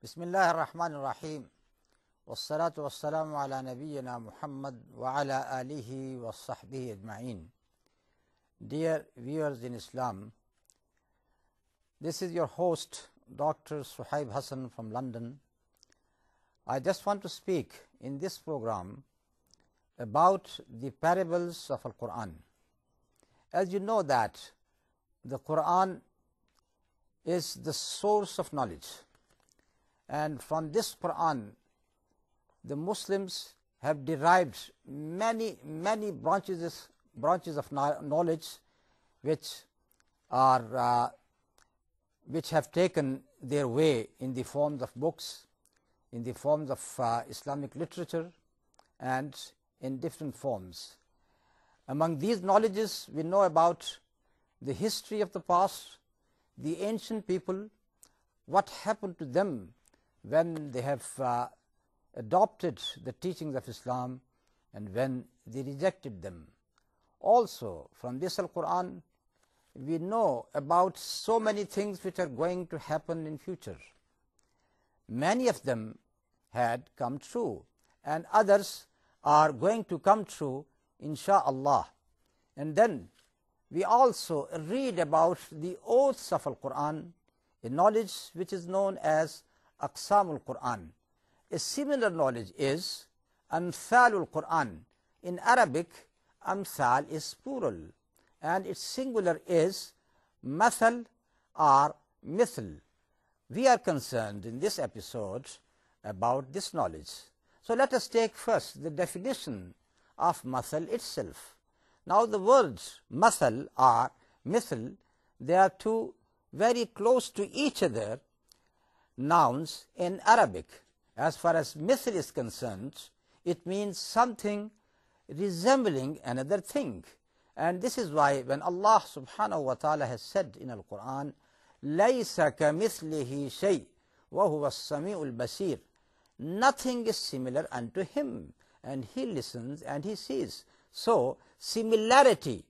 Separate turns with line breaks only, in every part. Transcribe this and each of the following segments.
Bismillah ar-Rahman ar-Rahim. Wassalatu wassalamu ala nabiyyina Muhammad wa ala alihi wa sahbihi ajma'in. Dear viewers in Islam, this is your host Dr. Suhaib Hasan from London. I just want to speak in this program about the parables of Al-Qur'an. As you know that the Qur'an is the source of knowledge, and from this Qur'an the Muslims have derived many branches of knowledge which have taken their way in the forms of books, in the forms of Islamic literature, and in different forms. Among these knowledges we know about the history of the past, the ancient people, what happened to them when they have adopted the teachings of Islam and when they rejected them. Also from this Al-Qur'an we know about so many things which are going to happen in future. Many of them had come true and others are going to come true, insha'Allah. And then we also read about the oaths of Al-Qur'an, a knowledge which is known as Aqsamul Qur'an. A similar knowledge is Amthalul Qur'an. In Arabic, Amthal is plural and its singular is Mathal or Mithl. We are concerned in this episode about this knowledge. So let us take first the definition of Mathal itself. Now the words Mathal or Mithl, they are two very close to each other nouns in Arabic. As far as mithl is concerned, it means something resembling another thing. And this is why when Allah subhanahu wa ta'ala has said in Al-Qur'an, لَيْسَ كَمِثْلِهِ شَيْءٍ وَهُوَ السَّمِيعُ الْبَصِيرُ, nothing is similar unto him, and he listens and he sees. So similarity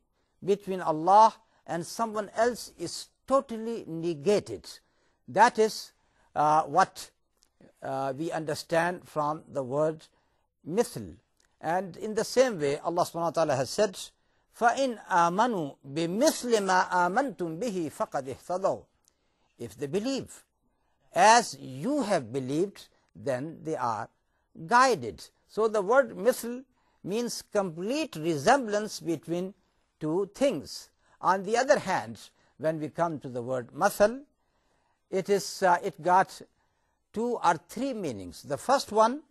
between Allah and someone else is totally negated. That is what we understand from the word mithl. And in the same way Allah subhanahu wa ta'ala has said, فَإِنْ آمَنُوا بِمِثْلِ مَا آمَنْتُمْ بِهِ فَقَدْ اهْتَدَوْا. If they believe as you have believed, then they are guided. So the word mithl means complete resemblance between two things. On the other hand, when we come to the word mathal, it got two or three meanings. The first one,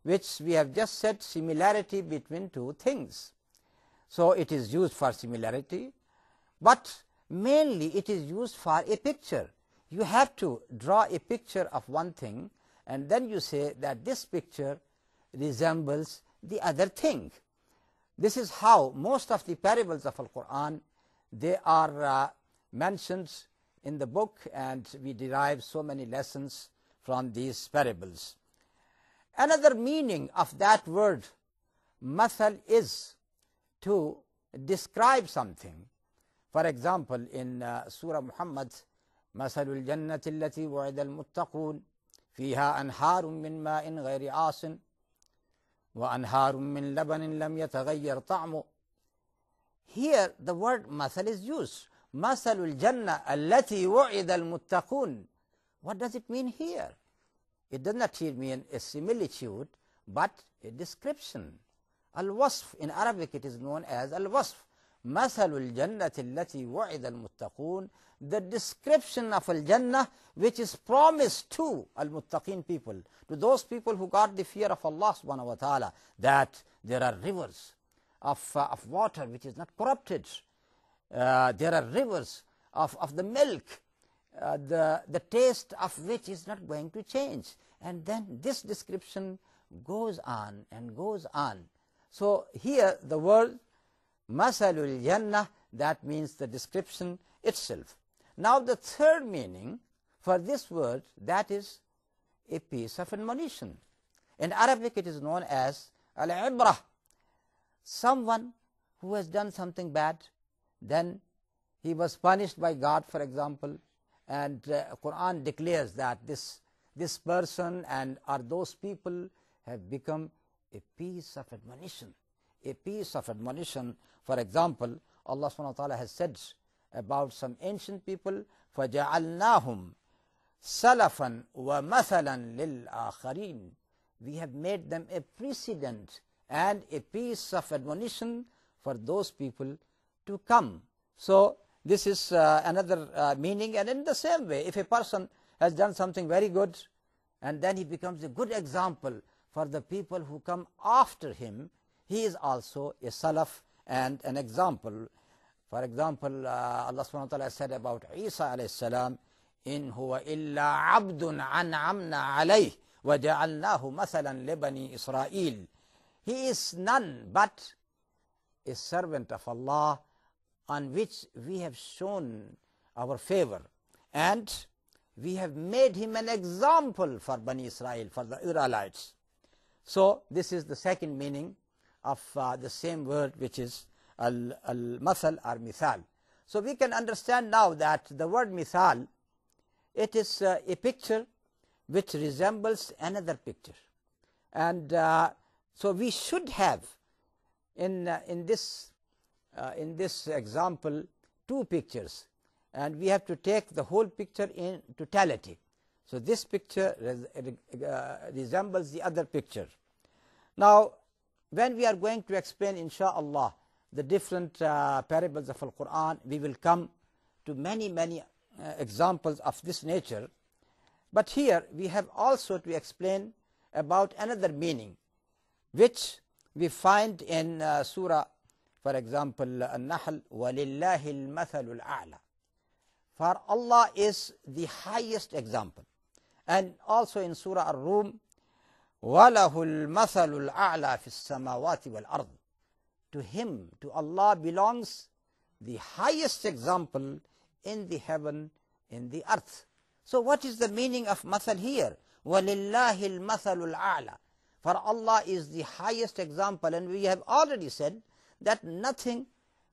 which we have just said, similarity between two things. So it is used for similarity, but mainly it is used for a picture. You have to draw a picture of one thing and then you say that this picture resembles the other thing. This is how most of the parables of Al-Qur'an, they are mentioned in the book, and we derive so many lessons from these parables. Another meaning of that word mathal is to describe something. For example, in Surah Muhammad, مثل الجنة التي وعد المتقون فيها أنهار من ماء غير آسن وأنهار من لبن لم يتغير طعمه. Here the word mathal is used. مثل الجنة التي وعد المتقون. What does it mean here? It does not here mean a similitude, but a description. Al-wasf, in Arabic it is known as al-wasf. مثل الجنة التي وعد المتقون, the description of al-Jannah which is promised to al-muttaqin people, to those people who got the fear of Allah subhanahu wa ta'ala, that there are rivers of water which is not corrupted. There are rivers of the milk, the taste of which is not going to change. And then this description goes on and goes on. So here the word Masalul Jannah, that means the description itself. Now the third meaning for this word, that is a piece of admonition. In Arabic it is known as al-ibrah. Someone who has done something bad, then he was punished by God, for example, and Qur'an declares that this this person and or those people have become a piece of admonition. A piece of admonition. For example, Allah subhanahu wa ta'ala has said about some ancient people, فَجَعَلْنَاهُمْ سَلَفًا وَمَثَلًا لِلْآخَرِينَ. We have made them a precedent and a piece of admonition for those people to come. So this is another meaning. And in the same way, if a person has done something very good and then he becomes a good example for the people who come after him, he is also a salaf and an example. For example, Allah subhanahu wa ta'ala said about Isa alayhi salam, in huwa illa abdun an'amna alayh wa ja'alnahu mathalan li bani Israel. He is none but a servant of Allah on which we have shown our favor, and we have made him an example for Bani Israel, for the Israelites. So this is the second meaning of the same word, which is al-mathal or mithal. So we can understand now that the word mithal, it is a picture which resembles another picture. And so we should have in this example two pictures, and we have to take the whole picture in totality. So this picture resembles the other picture. Now, when we are going to explain, insha'Allah, the different parables of Al-Qur'an, we will come to many examples of this nature. But here we have also to explain about another meaning, which we find in Surah, for example, An-Nahl, وَلِلَّهِ الْمَثَلُ الْأَعْلَى. For Allah is the highest example. And also in Surah Ar-Rum, وَلَهُ الْمَثَلُ الْأَعْلَى فِي السَّمَاوَاتِ وَالْأَرْضِ. To Him, to Allah, belongs the highest example in the heaven, in the earth. So what is the meaning of mathal here? وَلِلَّهِ الْمَثَلُ الْأَعْلَى. For Allah is the highest example, and we have already said that nothing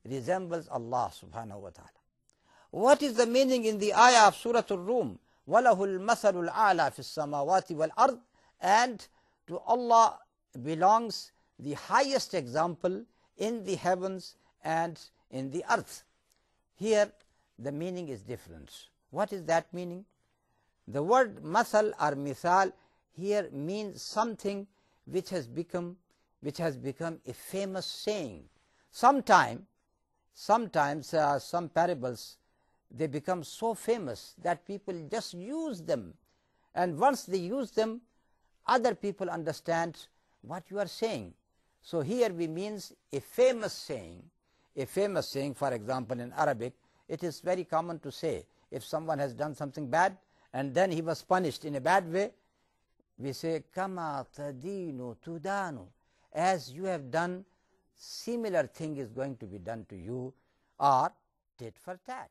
resembles Allah subhanahu wa ta'ala. What is the meaning in the ayah of Surah Ar-Rum? وَلَهُ الْمَثَلُ الْأَعْلَى فِي السَّمَاوَاتِ وَالْأَرْضِ. And to Allah belongs the highest example in the heavens and in the earth. Here the meaning is different. What is that meaning? The word mathal or mithal here means something which has become a famous saying. Sometimes some parables, they become so famous that people just use them, and once they use them, other people understand what you are saying. So here we means a famous saying. A famous saying, for example, in Arabic, it is very common to say, if someone has done something bad and then he was punished in a bad way, we say, Kama tadinu tudanu. As you have done, similar thing is going to be done to you, or tit for tat.